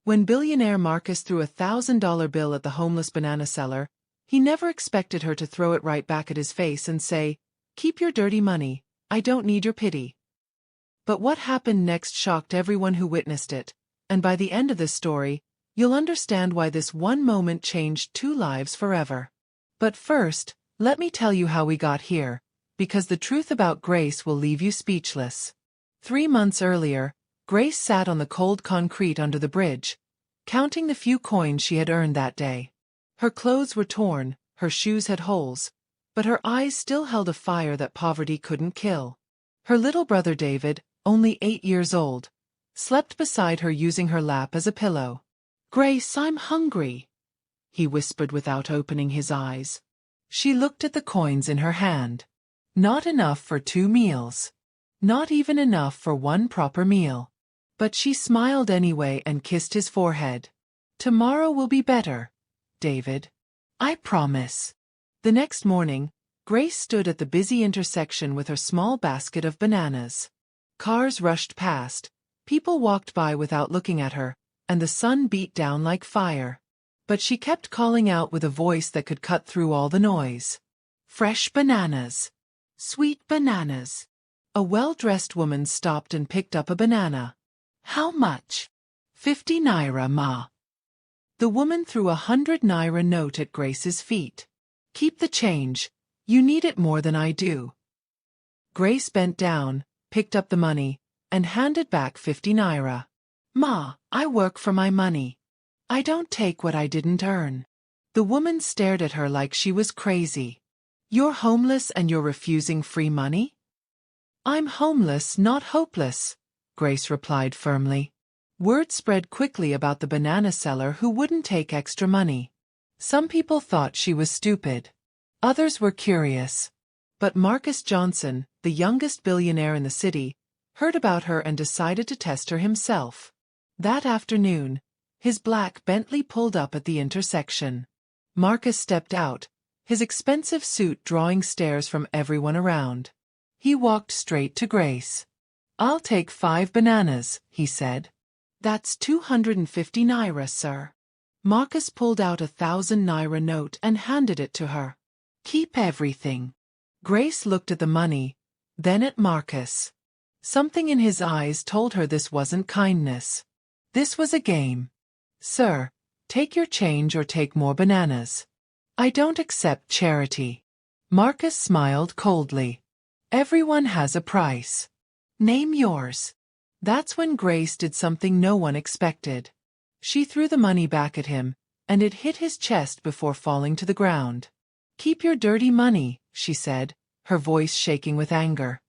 When billionaire Marcus threw $1,000 bill at the homeless banana seller, he never expected her to throw it right back at his face and say, "Keep your dirty money, I don't need your pity." But what happened next shocked everyone who witnessed it, and by the end of this story, you'll understand why this one moment changed 2 lives forever. But first, let me tell you how we got here, because the truth about Grace will leave you speechless. 3 months earlier, Grace sat on the cold concrete under the bridge, counting the few coins she had earned that day. Her clothes were torn, her shoes had holes, but her eyes still held a fire that poverty couldn't kill. Her little brother David, only 8 years old, slept beside her using her lap as a pillow. "Grace, I'm hungry," he whispered without opening his eyes. She looked at the coins in her hand. Not enough for 2 meals. Not even enough for 1 proper meal. But she smiled anyway and kissed his forehead. "Tomorrow will be better, David. I promise." The next morning, Grace stood at the busy intersection with her small basket of bananas. Cars rushed past, people walked by without looking at her, and the sun beat down like fire. But she kept calling out with a voice that could cut through all the noise. "Fresh bananas. Sweet bananas." A well-dressed woman stopped and picked up a banana. "How much?" "50 naira, ma." The woman threw a 100 naira note at Grace's feet. "Keep the change. You need it more than I do." Grace bent down, picked up the money, and handed back 50 naira. "Ma, I work for my money. I don't take what I didn't earn." The woman stared at her like she was crazy. "You're homeless and you're refusing free money?" "I'm homeless, not hopeless," Grace replied firmly. Word spread quickly about the banana seller who wouldn't take extra money. Some people thought she was stupid. Others were curious. But Marcus Johnson, the youngest billionaire in the city, heard about her and decided to test her himself. That afternoon, his black Bentley pulled up at the intersection. Marcus stepped out, his expensive suit drawing stares from everyone around. He walked straight to Grace. "I'll take 5 bananas," he said. "That's 250 naira, sir." Marcus pulled out a 1,000 naira note and handed it to her. "Keep everything." Grace looked at the money, then at Marcus. Something in his eyes told her this wasn't kindness. This was a game. "Sir, take your change or take more bananas. I don't accept charity." Marcus smiled coldly. "Everyone has a price. Name yours." That's when Grace did something no one expected. She threw the money back at him, and it hit his chest before falling to the ground. "Keep your dirty money," she said, her voice shaking with anger.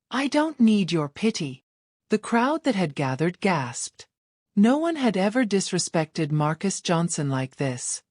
"I don't need your pity." The crowd that had gathered gasped. No one had ever disrespected Marcus Johnson like this.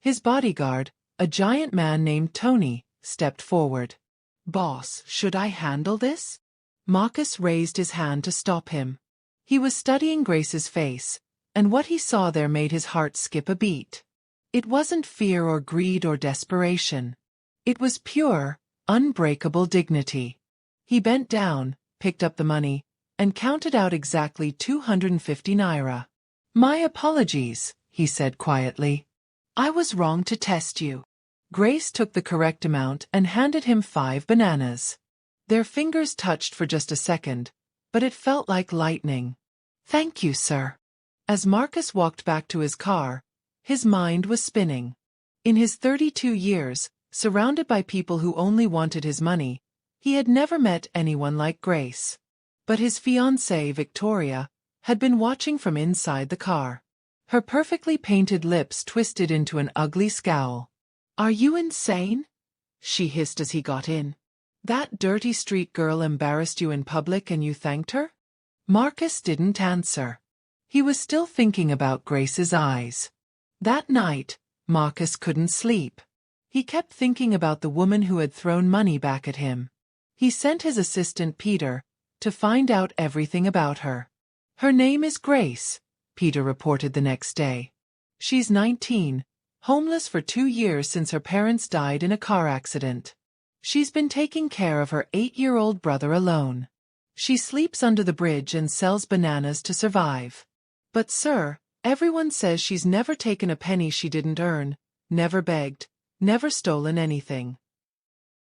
His bodyguard, a giant man named Tony, stepped forward. "Boss, should I handle this?" Marcus raised his hand to stop him. He was studying Grace's face, and what he saw there made his heart skip a beat. It wasn't fear or greed or desperation. It was pure, unbreakable dignity. He bent down, picked up the money, and counted out exactly 250 naira. "My apologies," he said quietly. "I was wrong to test you." Grace took the correct amount and handed him 5 bananas. Their fingers touched for just a second, but it felt like lightning. "Thank you, sir." As Marcus walked back to his car, his mind was spinning. In his 32 years, surrounded by people who only wanted his money, he had never met anyone like Grace. But his fiancée, Victoria, had been watching from inside the car. Her perfectly painted lips twisted into an ugly scowl. "Are you insane?" she hissed as he got in. "That dirty street girl embarrassed you in public and you thanked her?" Marcus didn't answer. He was still thinking about Grace's eyes. That night, Marcus couldn't sleep. He kept thinking about the woman who had thrown money back at him. He sent his assistant Peter to find out everything about her. "Her name is Grace," Peter reported the next day. "She's 19, homeless for 2 years since her parents died in a car accident. She's been taking care of her 8-year-old brother alone. She sleeps under the bridge and sells bananas to survive." "But sir, Everyone says she's never taken a penny she didn't earn, never begged, never stolen anything.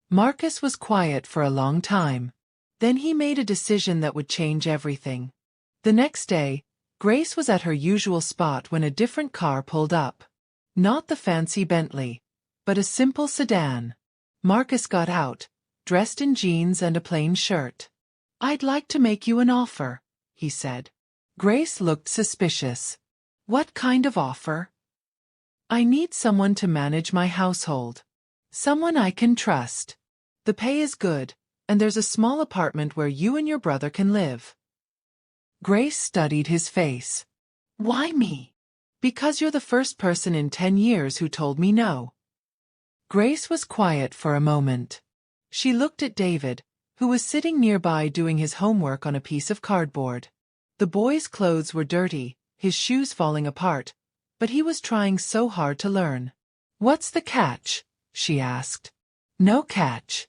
Marcus was quiet for a long time. Then he made a decision that would change everything. The next day, Grace was at her usual spot when a different car pulled up. Not the fancy Bentley, but a simple sedan. Marcus got out, dressed in jeans and a plain shirt. "I'd like to make you an offer," he said. Grace looked suspicious. "What kind of offer?" "I need someone to manage my household. Someone I can trust. The pay is good, and there's a small apartment where you and your brother can live." Grace studied his face. "Why me?" "Because you're the first person in 10 years who told me no." Grace was quiet for a moment. She looked at David, who was sitting nearby doing his homework on a piece of cardboard. The boy's clothes were dirty, his shoes falling apart, but he was trying so hard to learn. "What's the catch?" she asked. "No catch.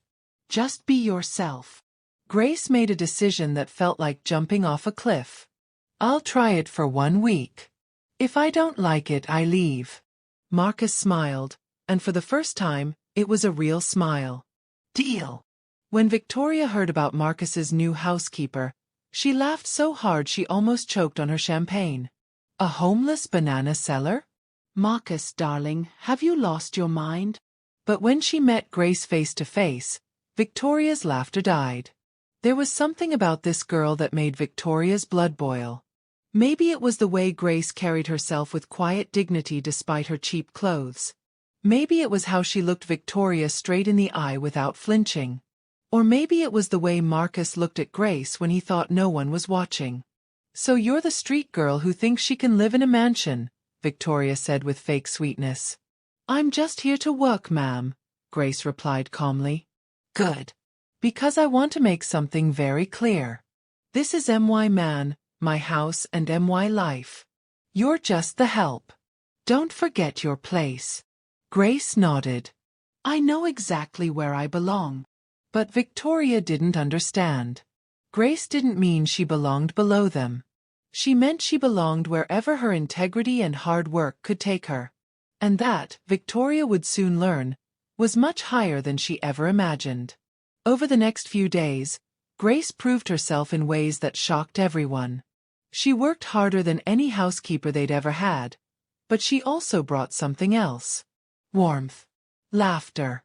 Just be yourself." Grace made a decision that felt like jumping off a cliff. "I'll try it for 1 week. If I don't like it, I leave." Marcus smiled, and for the first time, it was a real smile. "Deal." When Victoria heard about Marcus's new housekeeper, she laughed so hard she almost choked on her champagne. "A homeless banana seller? Marcus, darling, have you lost your mind?" But when she met Grace face to face, Victoria's laughter died. There was something about this girl that made Victoria's blood boil. Maybe it was the way Grace carried herself with quiet dignity despite her cheap clothes. Maybe it was how she looked Victoria straight in the eye without flinching. Or maybe it was the way Marcus looked at Grace when he thought no one was watching. "So you're the street girl who thinks she can live in a mansion," Victoria said with fake sweetness. "I'm just here to work, ma'am," Grace replied calmly. "Good. Because I want to make something very clear. This is my man, my house and my life. You're just the help. Don't forget your place." Grace nodded. "I know exactly where I belong." But Victoria didn't understand. Grace didn't mean she belonged below them. She meant she belonged wherever her integrity and hard work could take her. And that, Victoria would soon learn, was much higher than she ever imagined. Over the next few days, Grace proved herself in ways that shocked everyone. She worked harder than any housekeeper they'd ever had, but she also brought something else. Warmth. Laughter.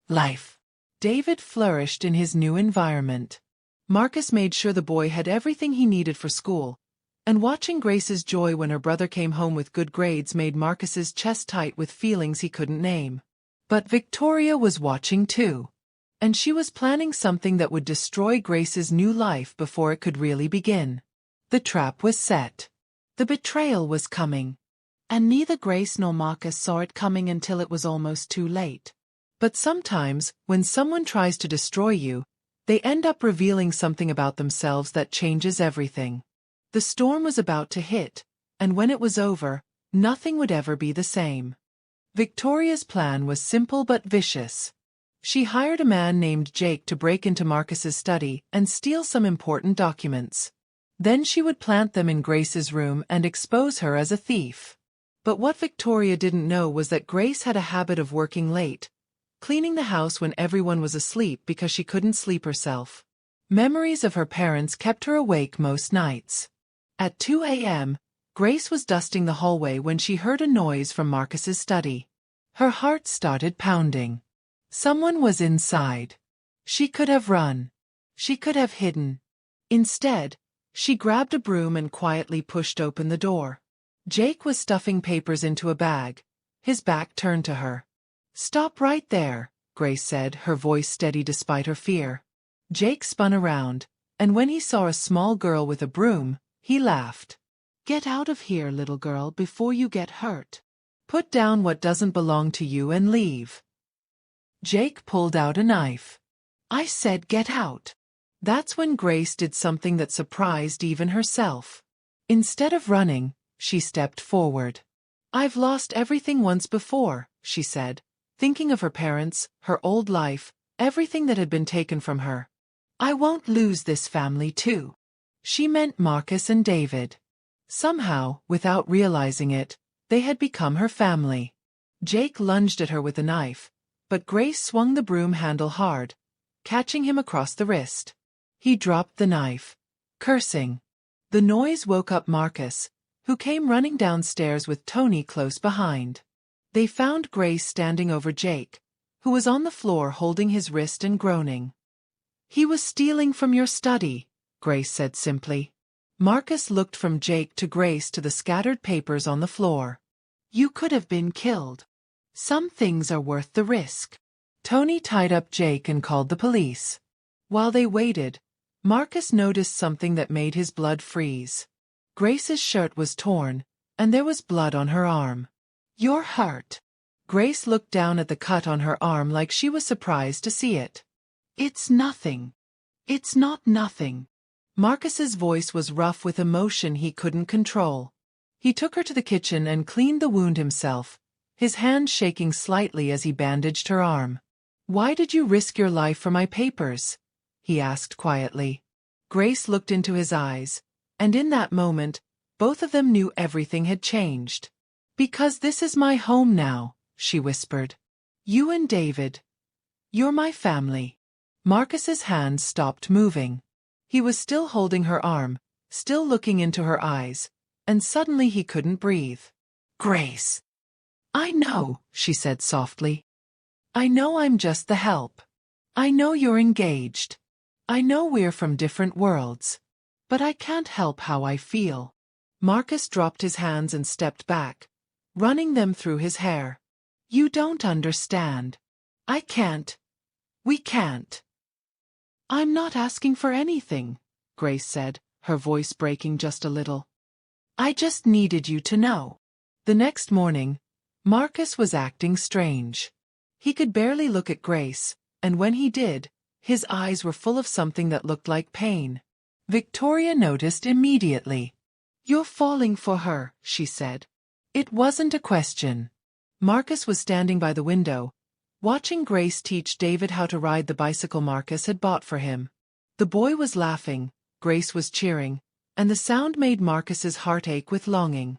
Life. David flourished in his new environment. Marcus made sure the boy had everything he needed for school, and watching Grace's joy when her brother came home with good grades made Marcus's chest tight with feelings he couldn't name. But Victoria was watching too. And she was planning something that would destroy Grace's new life before it could really begin. The trap was set. The betrayal was coming. And neither Grace nor Marcus saw it coming until it was almost too late. But sometimes, when someone tries to destroy you, they end up revealing something about themselves that changes everything. The storm was about to hit, and when it was over, nothing would ever be the same. Victoria's plan was simple but vicious. She hired a man named Jake to break into Marcus's study and steal some important documents. Then she would plant them in Grace's room and expose her as a thief. But what Victoria didn't know was that Grace had a habit of working late, cleaning the house when everyone was asleep because she couldn't sleep herself. Memories of her parents kept her awake most nights. At 2 a.m., Grace was dusting the hallway when she heard a noise from Marcus's study. Her heart started pounding. Someone was inside. She could have run. She could have hidden. Instead, she grabbed a broom and quietly pushed open the door. Jake was stuffing papers into a bag, his back turned to her. "Stop right there," Grace said, her voice steady despite her fear. Jake spun around, and when he saw a small girl with a broom, he laughed. "Get out of here, little girl, before you get hurt. Put down what doesn't belong to you and leave." Jake pulled out a knife. "I said get out." That's when Grace did something that surprised even herself. Instead of running, she stepped forward. "I've lost everything once before," she said, thinking of her parents, her old life, everything that had been taken from her. "I won't lose this family too." She meant Marcus and David. Somehow, without realizing it, they had become her family. Jake lunged at her with a knife, but Grace swung the broom handle hard, catching him across the wrist. He dropped the knife, cursing. The noise woke up Marcus, who came running downstairs with Tony close behind. They found Grace standing over Jake, who was on the floor holding his wrist and groaning. "He was stealing from your study," Grace said simply. Marcus looked from Jake to Grace to the scattered papers on the floor. "You could have been killed. Some things are worth the risk." Tony tied up Jake and called the police. While they waited, Marcus noticed something that made his blood freeze. Grace's shirt was torn, and there was blood on her arm. "You're hurt." Grace looked down at the cut on her arm like she was surprised to see it. "It's nothing. It's not nothing." Marcus's voice was rough with emotion he couldn't control. He took her to the kitchen and cleaned the wound himself, his hand shaking slightly as he bandaged her arm. "Why did you risk your life for my papers?" he asked quietly. Grace looked into his eyes, and in that moment, both of them knew everything had changed. "Because this is my home now," she whispered. "You and David. You're my family." Marcus's hands stopped moving. He was still holding her arm, still looking into her eyes, and suddenly he couldn't breathe. "Grace." "I know," she said softly. "I know I'm just the help. I know you're engaged. I know we're from different worlds. But I can't help how I feel." Marcus dropped his hands and stepped back, running them through his hair. "You don't understand. I can't. We can't." "I'm not asking for anything," Grace said, her voice breaking just a little. "I just needed you to know." The next morning, Marcus was acting strange. He could barely look at Grace, and when he did, his eyes were full of something that looked like pain. Victoria noticed immediately. "You're falling for her," she said. It wasn't a question. Marcus was standing by the window, watching Grace teach David how to ride the bicycle Marcus had bought for him. The boy was laughing, Grace was cheering, and the sound made Marcus's heart ache with longing.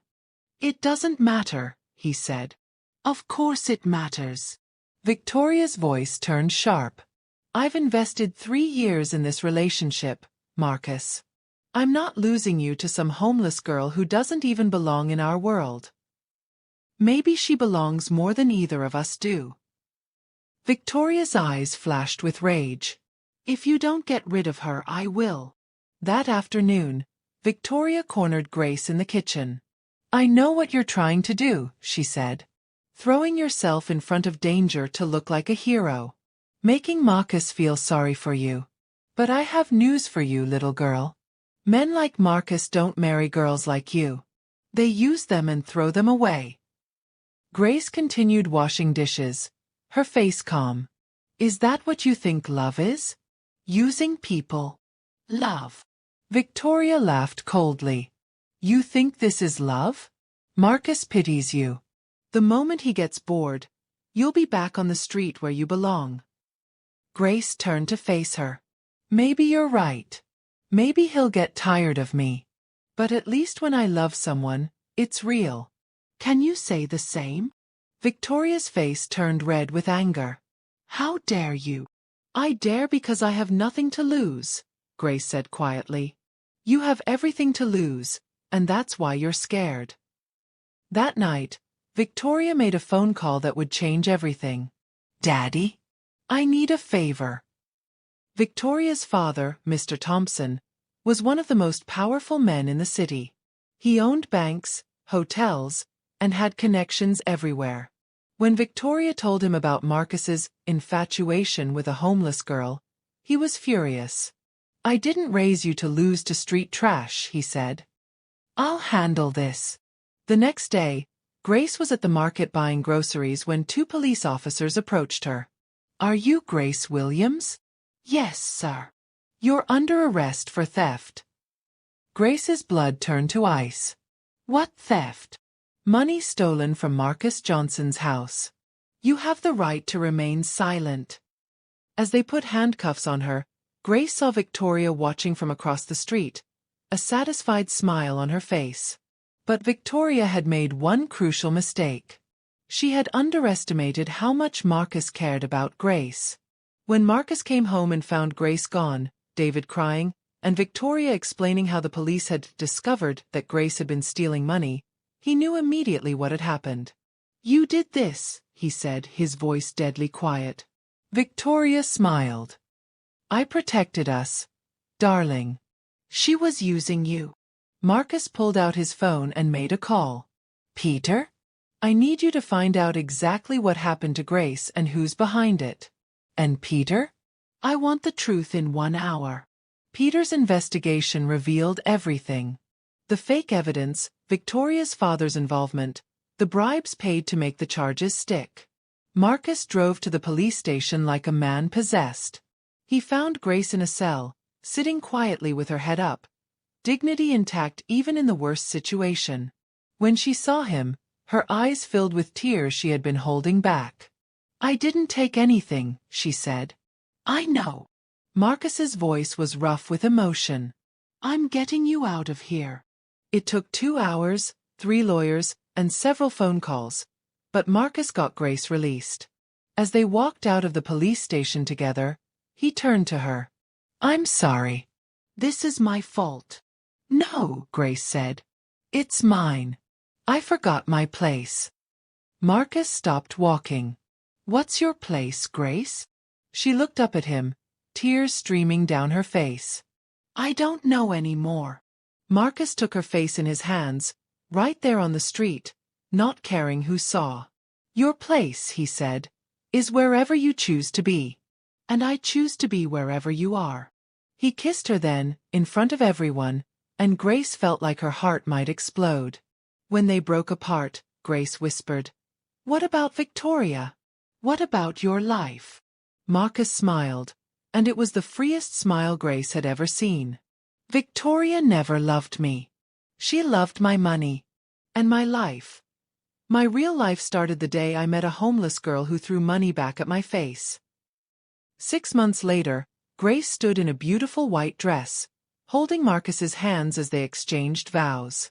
"It doesn't matter," he said. "Of course it matters." Victoria's voice turned sharp. "I've invested 3 years in this relationship, Marcus. I'm not losing you to some homeless girl who doesn't even belong in our world. Maybe she belongs more than either of us do." Victoria's eyes flashed with rage. "If you don't get rid of her, I will." That afternoon, Victoria cornered Grace in the kitchen. "I know what you're trying to do," she said. "Throwing yourself in front of danger to look like a hero. Making Marcus feel sorry for you. But I have news for you, little girl. Men like Marcus don't marry girls like you. They use them and throw them away." Grace continued washing dishes, her face calm. "Is that what you think love is? Using people? Love?" Victoria laughed coldly. "You think this is love? Marcus pities you. The moment he gets bored, you'll be back on the street where you belong." Grace turned to face her. "Maybe you're right. Maybe he'll get tired of me. But at least when I love someone, it's real." "Can you say the same?" Victoria's face turned red with anger. "How dare you?" "I dare because I have nothing to lose," Grace said quietly. "You have everything to lose, and that's why you're scared." That night, Victoria made a phone call that would change everything. "Daddy? I need a favor." Victoria's father, Mr. Thompson, was one of the most powerful men in the city. He owned banks, hotels, and had connections everywhere. When Victoria told him about Marcus's infatuation with a homeless girl, he was furious. "I didn't raise you to lose to street trash," he said. "I'll handle this." The next day, Grace was at the market buying groceries when 2 police officers approached her. "Are you Grace Williams?" "Yes, sir." "You're under arrest for theft." Grace's blood turned to ice. "What theft?" "Money stolen from Marcus Johnson's house." "You have the right to remain silent." As they put handcuffs on her, Grace saw Victoria watching from across the street, a satisfied smile on her face. But Victoria had made one crucial mistake. She had underestimated how much Marcus cared about Grace. When Marcus came home and found Grace gone, David crying, and Victoria explaining how the police had discovered that Grace had been stealing money, he knew immediately what had happened. "You did this," he said, his voice deadly quiet. Victoria smiled. "I protected us, darling. She was using you." Marcus pulled out his phone and made a call. "Peter? I need you to find out exactly what happened to Grace and who's behind it." "And Peter? I want the truth in 1 hour." Peter's investigation revealed everything. The fake evidence, Victoria's father's involvement, the bribes paid to make the charges stick. Marcus drove to the police station like a man possessed. He found Grace in a cell, sitting quietly with her head up, dignity intact even in the worst situation. When she saw him, her eyes filled with tears she had been holding back. "I didn't take anything," she said. "I know." Marcus's voice was rough with emotion. "I'm getting you out of here." It took 2 hours, 3 lawyers, and several phone calls, but Marcus got Grace released. As they walked out of the police station together, he turned to her. "I'm sorry. This is my fault." "No," Grace said. "It's mine. I forgot my place." Marcus stopped walking. "What's your place, Grace?" She looked up at him, tears streaming down her face. "I don't know anymore." Marcus took her face in his hands, right there on the street, not caring who saw. "Your place," he said, "is wherever you choose to be. And I choose to be wherever you are." He kissed her then, in front of everyone, and Grace felt like her heart might explode. When they broke apart, Grace whispered, "What about Victoria? What about your life?" Marcus smiled, and it was the freest smile Grace had ever seen. "Victoria never loved me. She loved my money. And my life. My real life started the day I met a homeless girl who threw money back at my face." 6 months later, Grace stood in a beautiful white dress, holding Marcus's hands as they exchanged vows.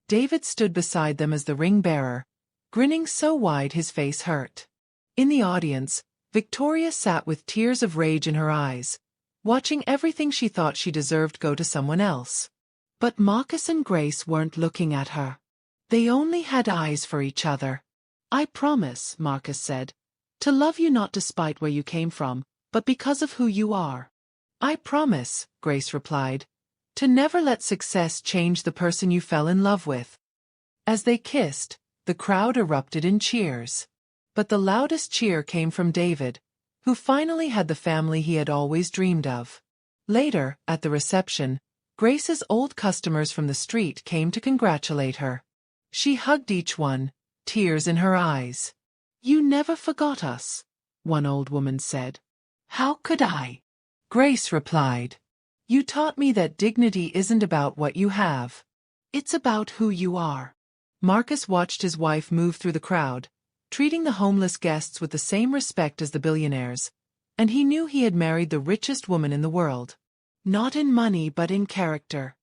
David stood beside them as the ring bearer, grinning so wide his face hurt. In the audience, Victoria sat with tears of rage in her eyes, watching everything she thought she deserved go to someone else. But Marcus and Grace weren't looking at her. They only had eyes for each other. "I promise," Marcus said, "to love you not despite where you came from, but because of who you are." "I promise," Grace replied, "to never let success change the person you fell in love with." As they kissed, the crowd erupted in cheers. But the loudest cheer came from David, who finally had the family he had always dreamed of. Later, at the reception, Grace's old customers from the street came to congratulate her. She hugged each one, tears in her eyes. "You never forgot us," one old woman said. "How could I?" Grace replied. "You taught me that dignity isn't about what you have. It's about who you are." Marcus watched his wife move through the crowd, treating the homeless guests with the same respect as the billionaires, and he knew he had married the richest woman in the world. Not in money but in character.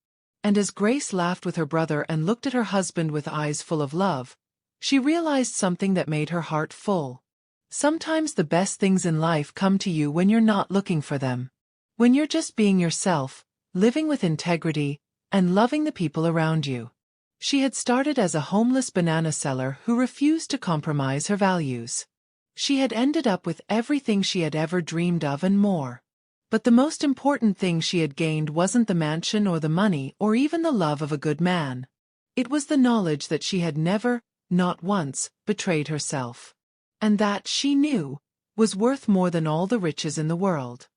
And as Grace laughed with her brother and looked at her husband with eyes full of love, she realized something that made her heart full. Sometimes the best things in life come to you when you're not looking for them. When you're just being yourself, living with integrity, and loving the people around you. She had started as a homeless banana seller who refused to compromise her values. She had ended up with everything she had ever dreamed of and more. But the most important thing she had gained wasn't the mansion or the money or even the love of a good man. It was the knowledge that she had never, not once, betrayed herself. And that, she knew, was worth more than all the riches in the world.